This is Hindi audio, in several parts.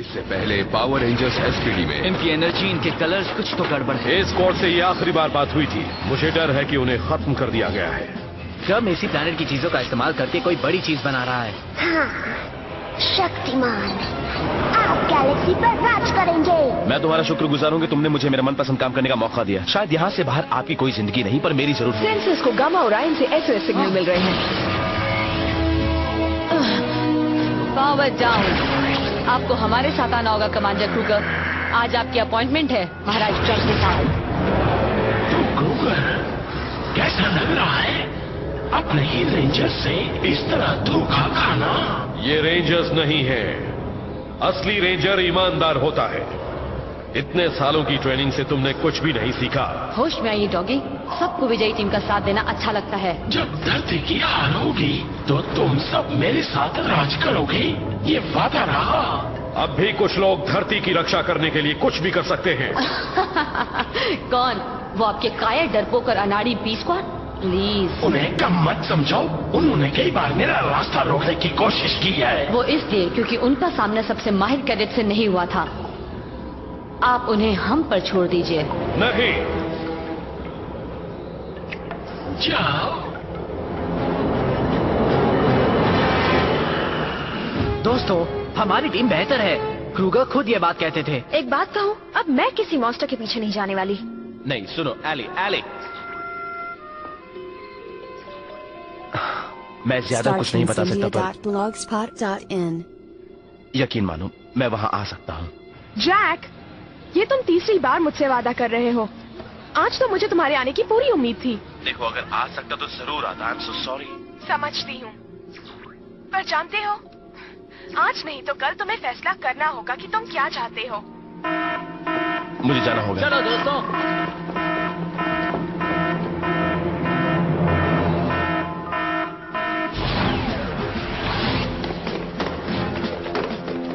इससे पहले पावर रेंजर्स एसपीडी में इनकी एनर्जी, इनके कलर्स, कुछ तो गड़बड़ है। ए स्क्वाड से ये आखिरी बार बात हुई थी। मुझे डर है कि उन्हें खत्म कर दिया गया है। कब इसी प्लैनेट की चीजों का इस्तेमाल करके कोई बड़ी चीज बना रहा है। हाँ, शक्तिमान आप गैलेक्सी पर राज करेंगे। मैं तुम्हारा शुक्रगुजार हूँ कि तुमने मुझे मेरा मनपसंद काम करने का मौका दिया। शायद यहाँ से बाहर आपकी कोई जिंदगी नहीं, पर मेरी जरूर। सेंसर्स को गामा और आयन से एसओएस सिग्नल मिल रहे हैं। Power down. आपको हमारे साथ आना होगा कमांडर क्रूगर। आज आपकी अपॉइंटमेंट है महाराज ट्रम्प के साथ। क्रूगर, कैसा लग रहा है अपने ही रेंजर्स से इस तरह धोखा खाना? ये रेंजर्स नहीं है। असली रेंजर ईमानदार होता है। इतने सालों की ट्रेनिंग से तुमने कुछ भी नहीं सीखा। होश में आइए डॉगी, सबको विजयी टीम का साथ देना अच्छा लगता है। जब धरती की हार होगी तो तुम सब मेरे साथ राज करोगे, ये वादा रहा। अब भी कुछ लोग धरती की रक्षा करने के लिए कुछ भी कर सकते हैं। कौन? वो आपके कायर, डरपोक और अनाड़ी बी स्क्वाड? प्लीज उन्हें कम मत समझो। उन्होंने कई बार मेरा रास्ता रोकने की कोशिश की है। वो इसलिए क्योंकि उनका सामना सबसे माहिर कैडेट से नहीं हुआ था। आप उन्हें हम पर छोड़ दीजिए। नहीं, जाओ। दोस्तों, हमारी टीम बेहतर है। क्रूगर खुद ये बात कहते थे। एक बात कहूँ, अब मैं किसी मॉन्स्टर के पीछे नहीं जाने वाली। नहीं सुनो एली, एली, मैं ज्यादा कुछ नहीं बता सकता, पर यकीन मानो मैं वहाँ आ सकता हूँ। जैक, ये तुम तीसरी बार मुझसे वादा कर रहे हो। आज तो मुझे तुम्हारे आने की पूरी उम्मीद थी। देखो, अगर आ सकता तो जरूर आता। I am so sorry. समझती हूँ, पर जानते हो, आज नहीं तो कल तुम्हें फैसला करना होगा कि तुम क्या चाहते हो। मुझे जाना होगा। चलो दोस्तों।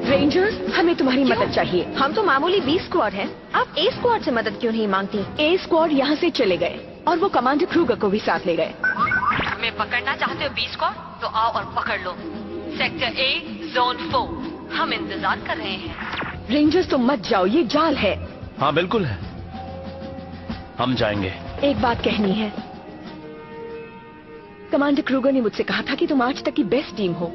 रेंजर्स, हमें तुम्हारी मदद चाहिए। हम तो मामूली बी स्क्वाड हैं। आप ए स्क्वाड से मदद क्यों नहीं मांगती? ए स्क्वाड यहाँ से चले गए और वो कमांडर क्रूगर को भी साथ ले गए। हमें पकड़ना चाहते हो बी स्क्वाड? तो आओ और पकड़ लो। Sector A, zone 4। हम इंतजार कर रहे हैं। रेंजर्स, तुम मत जाओ, ये जाल है। हाँ बिल्कुल है, हम जाएंगे। एक बात कहनी है। कमांडर क्रूगर ने मुझसे कहा था कि तुम आज तक की बेस्ट टीम हो।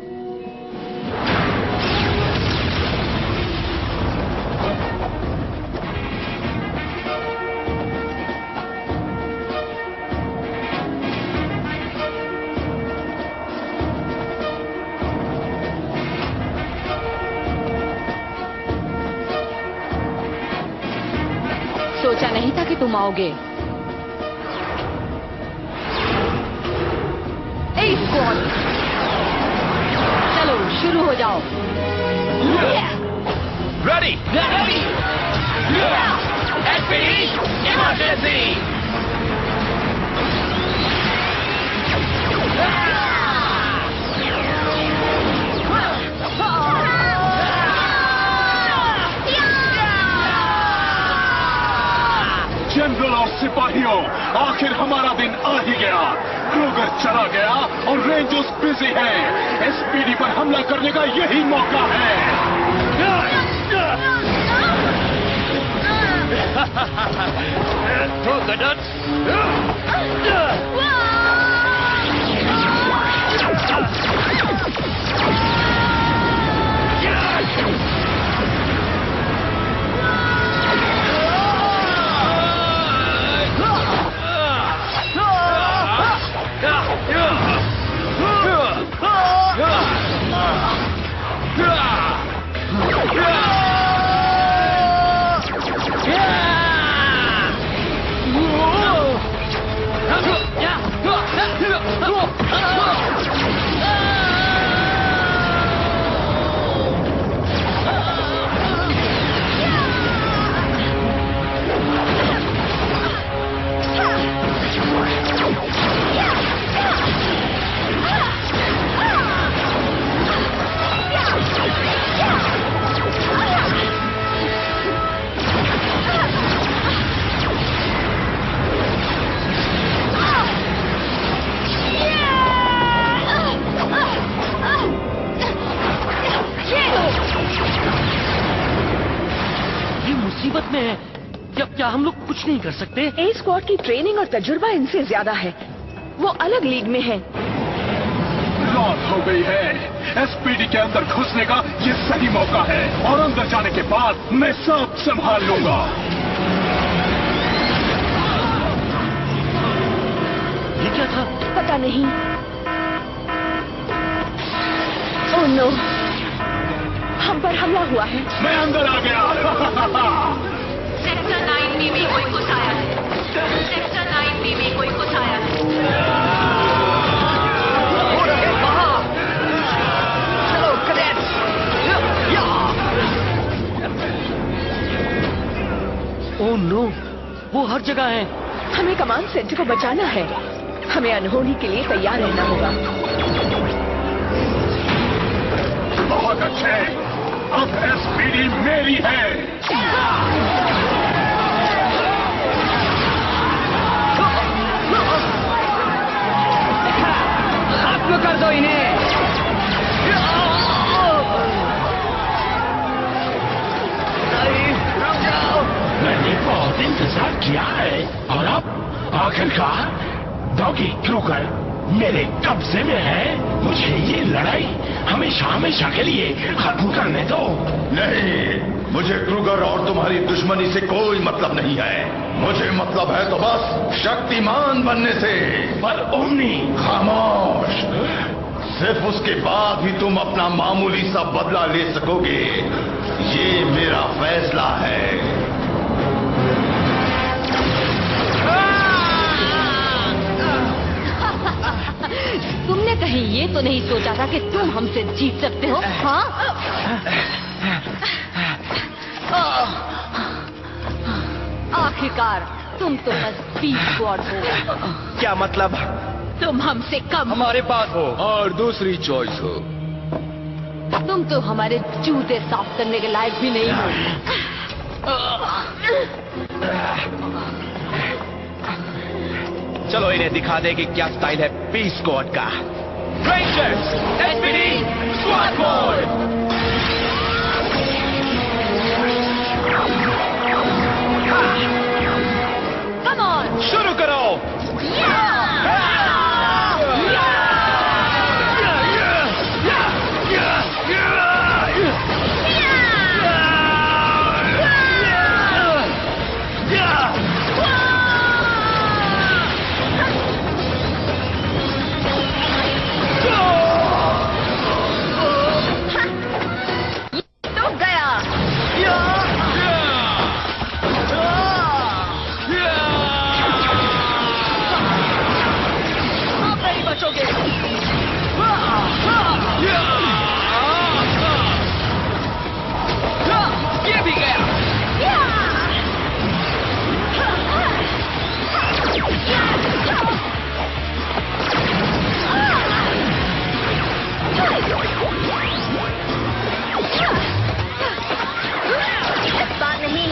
सोचा नहीं था कि तुम आओगे। ए स्क्वाड, चलो शुरू हो जाओ। Ready, ready, SPD emergency. General और सिपाहियों, आखिर हमारा दिन आ ही गया। क्रूगर चला गया और रेंजर्स बिजी हैं। एसपीडी पर हमला करने का यही मौका है। Throw the nuts. मुसीबत में है। क्या हम लोग कुछ नहीं कर सकते? ए स्क्वाड की ट्रेनिंग और तजुर्बा इनसे ज्यादा है। वो अलग लीग में है। रात हो गई है। एसपीडी के अंदर घुसने का ये सही मौका है और अंदर जाने के बाद मैं सब संभाल लूंगा। ये क्या था? पता नहीं। ओह नो, हम पर हमला हुआ है। मैं अंदर आ गया। सेक्टर 9B में कोई घुस आया है। सेक्टर 9B में कोई घुस आया है। चलो कैडेट्स। ओह नो, वो हर जगह है। हमें कमांड सेंटर को बचाना है। हमें अनहोनी के लिए तैयार रहना होगा। बहुत अच्छे, अब एसपीडी मेरी है। खत्म कर दो इन्हें। मैंने बहुत इंतजार किया है और अब आखिरकार डॉगी क्रूगर मेरे कब्जे में है। मुझे ये लड़ाई हमेशा हमेशा के लिए खत्म करने दो। नहीं, मुझे क्रूगर और तुम्हारी दुश्मनी से कोई मतलब नहीं है। मुझे मतलब है तो बस शक्तिमान बनने से। पर ओमनी, खामोश। सिर्फ उसके बाद ही तुम अपना मामूली सा बदला ले सकोगे। ये मेरा फैसला है। तुमने कहीं ये तो नहीं सोचा था कि तुम हमसे जीत सकते हो? हाँ? आखिरकार तुम तो बस बी स्क्वाड हो। क्या मतलब? तुम हमसे कम, हमारे पास हो और दूसरी चॉइस हो। तुम तो हमारे जूते साफ करने के लायक भी नहीं हो। चलो इन्हें दिखा दे कि क्या स्टाइल है बी स्क्वाड का। Rangers SPD squad mode. Come on, शुरू करो। ये भी गया। बात नहीं।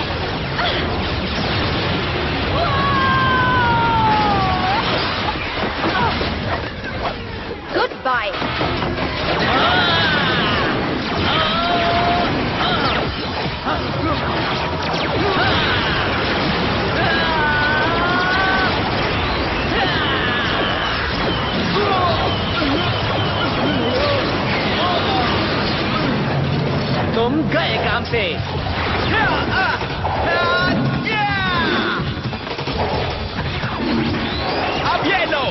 Good bye. तुम गए काम से। अब ये लो।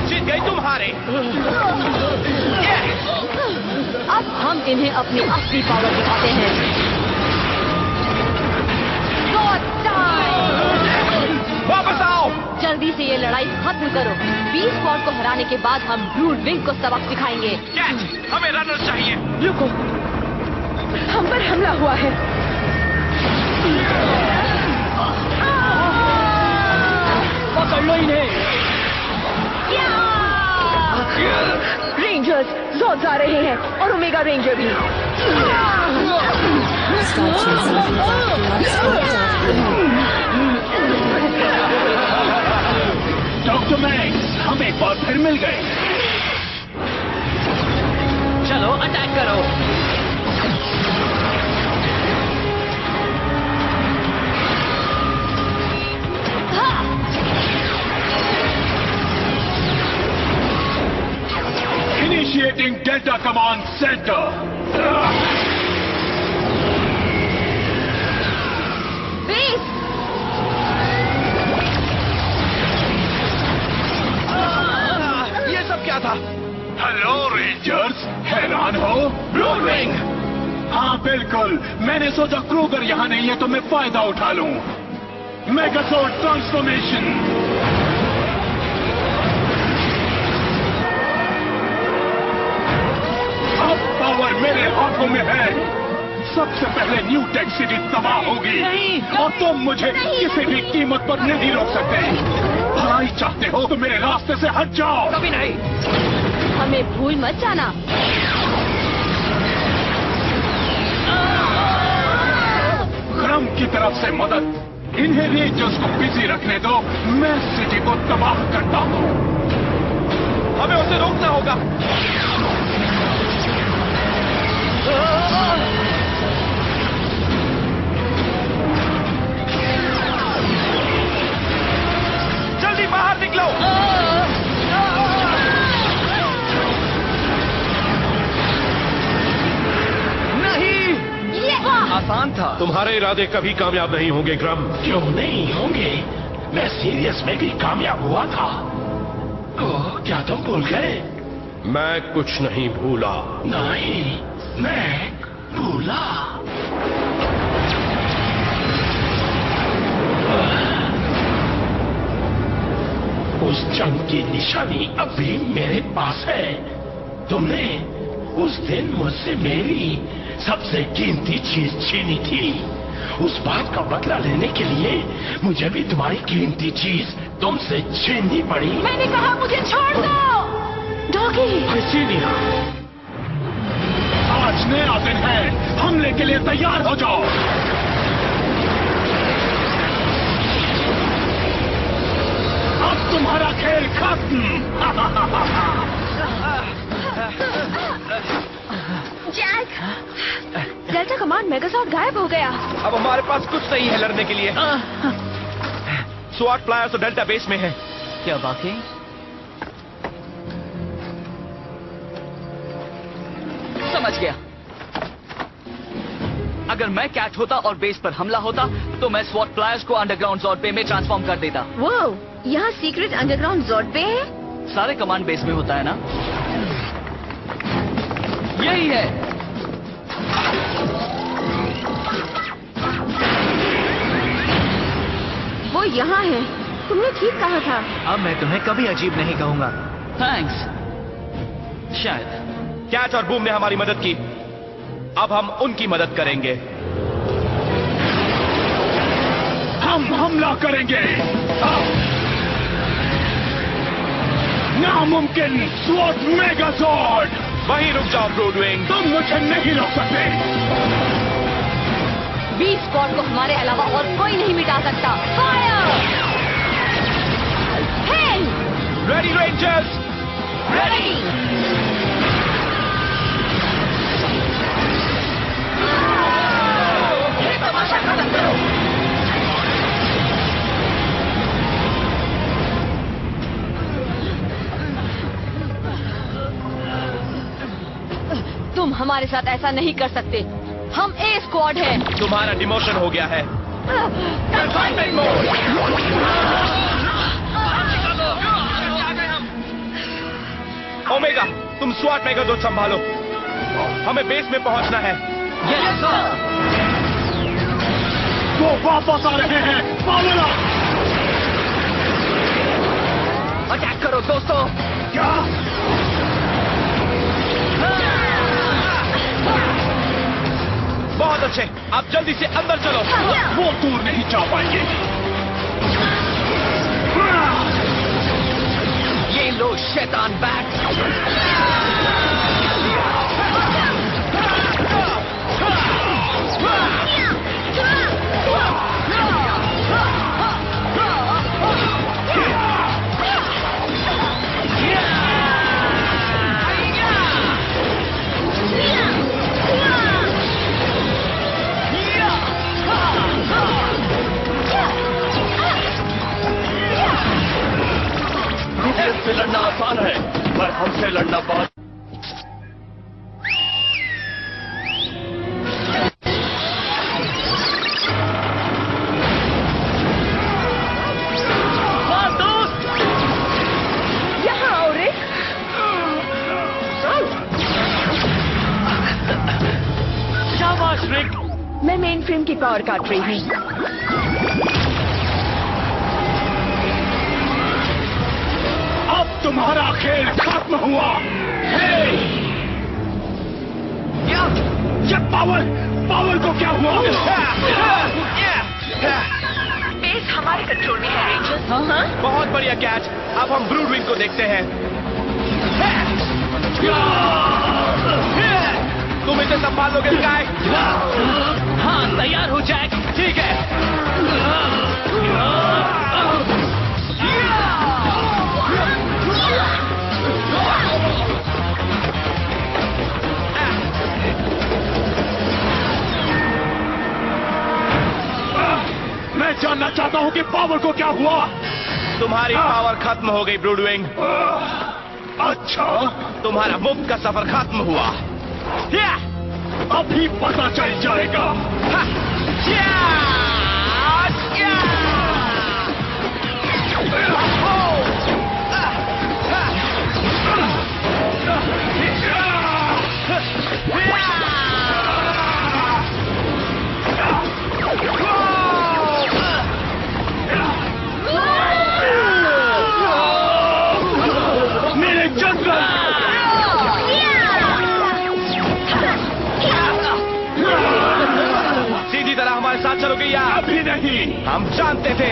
जीत गई तुम्हारे। अब हम इन्हें अपनी असली पावर दिखाते हैं। वापस आओ। जल्दी से ये लड़ाई खत्म करो। बी स्क्वाड को हराने के बाद हम ब्रूड विंग को सबक सिखाएंगे। कैच, हमें रनर चाहिए। रुको, हम पर हमला हुआ है। जॉर्ड्स आ रहे हैं और ओमेगा रेंजर भी। डॉक्टर मैक्स, हम एक बार फिर मिल गए। चलो अटैक करो। Initiating Delta Command Center. Base ये सब क्या था? हेलो रेंजर्स, हैरान हो? ब्लूविंग! हाँ बिल्कुल, मैंने सोचा क्रूगर यहाँ नहीं है तो मैं फायदा उठा लूं। मेगासोर्ड ट्रांसफॉर्मेशन। अब पावर मेरे हाथों में है। सबसे पहले न्यू टेक सिटी तबाह होगी और तुम मुझे किसी भी कीमत पर नहीं रोक सकते। भलाई चाहते हो तो मेरे रास्ते से हट जाओ। कभी नहीं। हमें भूल मत जाना। क्रम की तरफ से मदद। इन्हें रेंजर्स को बिजी रखने दो, मैं सिटी को तबाह करता हूँ। हमें उसे रोकना होगा। जल्दी बाहर निकलो। आसान था। तुम्हारे इरादे कभी कामयाब नहीं होंगे ग्रम। क्यों नहीं होंगे? मैं सीरियस में भी कामयाब हुआ था। क्या तुम भूल गए? मैं कुछ नहीं भूला। नहीं, मैं भूला। उस जंग की निशानी अभी मेरे पास है। तुमने उस दिन मुझसे मेरी सबसे कीमती चीज छीनी थी। उस बात का बदला लेने के लिए मुझे भी तुम्हारी कीमती चीज तुमसे छीननी पड़ी। मैंने कहा मुझे छोड़ दो। डॉगी, आज नया दिन है, हमले के लिए तैयार हो जाओ। अब तुम्हारा खेल खत्म। जैक, डेल्टा कमांड मेगासॉर्ड गायब हो गया। अब हमारे पास कुछ नहीं है लड़ने के लिए। स्वाट फ्लायर्स तो डेल्टा बेस में है। क्या बाकी? समझ गया। अगर मैं कैच होता और बेस पर हमला होता तो मैं स्वॉट फ्लायर्स को अंडरग्राउंड जॉर्ड पे में ट्रांसफॉर्म कर देता। वो यहाँ सीक्रेट अंडरग्राउंड जॉर्ड पे है। सारे कमांड बेस में होता है ना? यही है। वो यहाँ है। तुमने ठीक कहा था। अब मैं तुम्हें कभी अजीब नहीं कहूंगा। थैंक्स। शायद। कैच और बूम ने हमारी मदद की, अब हम उनकी मदद करेंगे। हम हमला करेंगे। नामुमकिन स्वॉट मेगासॉर्ड। वहीं रुक जाओ ब्रूडविंग। तुम मुझे नहीं रोक सकते। बी स्क्वाड को हमारे अलावा और कोई नहीं मिटा सकता। Fire! Hey! Ready rangers, ready! ये तमाशा खत्म करो। तुम हमारे साथ ऐसा नहीं कर सकते। हम ए स्क्वाड हैं। तुम्हारा डिमोशन हो गया है। Confinement mode. ओमेगा, तुम स्वाट मेगाजोन संभालो। हमें बेस में पहुंचना है। Yes sir. वो वापस आ रहे हैं। Power up. अटैक करो दोस्तों। क्या? बहुत अच्छे, आप जल्दी से अंदर चलो। वो दूर नहीं जा पाएंगे। ये लो शैतान बैट। से लड़ना आसान है, पर हमसे लड़ना बहुत। यहाँ आओ रिक। शाबाश रिक। मैं मेन फ्रेम की पावर काट रही हूँ। अब तुम्हारा खेल खत्म हुआ। ये पावर को क्या हुआ? बेस हमारे कंट्रोल में है रेंजर्स। हाँ। बहुत बढ़िया कैच। अब हम ब्रूडविंग को देखते हैं। तुम इसे संभाल लोगे स्काई? हाँ, तैयार हो जैक। ठीक है। मैं जानना चाहता हूँ कि पावर को क्या हुआ? तुम्हारी पावर खत्म हो गई ब्रूडविंग। अच्छा, तुम्हारा मुफ्त का सफर खत्म हुआ। अभी पता चल जाएगा। मेरे जंगल! सीधी तरह हमारे साथ चलोगे या? अभी नहीं। हम जानते थे।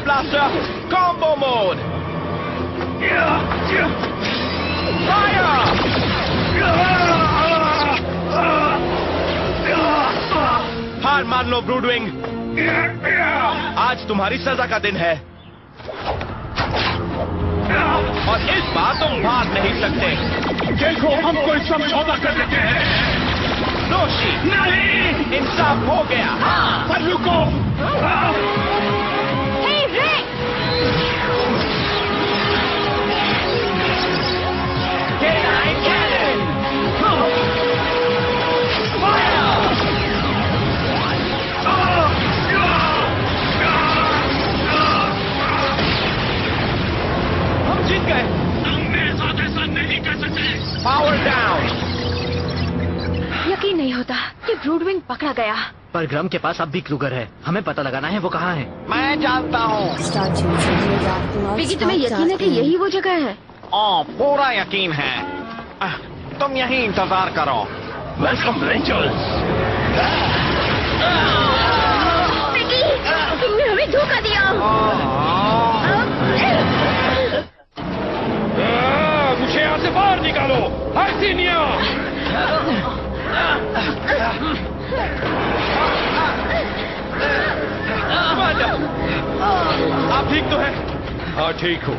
Blaster, combo mode. Fire! हार मान लो ब्रूडविंग। आज तुम्हारी सजा का दिन है और इस बार तुम भाग नहीं सकते। देखो, हम कोई समझौता कर लेते हैं। दोषी नहीं, इंसाफ हो गया। पर रुको। हम जीत गए। तुम मेरे साथ ऐसा नहीं कर सकते। Power down. यकीन नहीं होता कि ब्रूडविंग पकड़ा गया। पर ग्रम के पास अब भी क्रूगर है। हमें पता लगाना है वो कहाँ है। मैं जानता हूँ। पिगी, तुम्हें यकीन है कि यही वो जगह है? पूरा यकीन है। तुम यहीं इंतजार करो। Welcome rangers. पिगी, तुमने हमें धोखा दिया। मुझे यहाँ से बाहर निकालो, हाइसिनिया। आप ठीक तो है? हाँ, ठीक हूँ।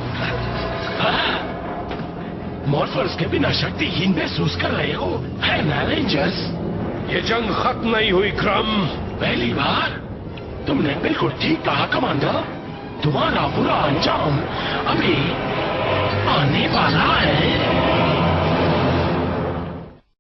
मॉर्फर्स के बिना शक्तिहीन महसूस कर रहे हो, है ना रेंजर्स? ये जंग खत्म नहीं हुई क्रम। पहली बार? तुमने बिल्कुल ठीक कहा कमांडर। तुम्हारा बुरा अंजाम अभी आने वाला है।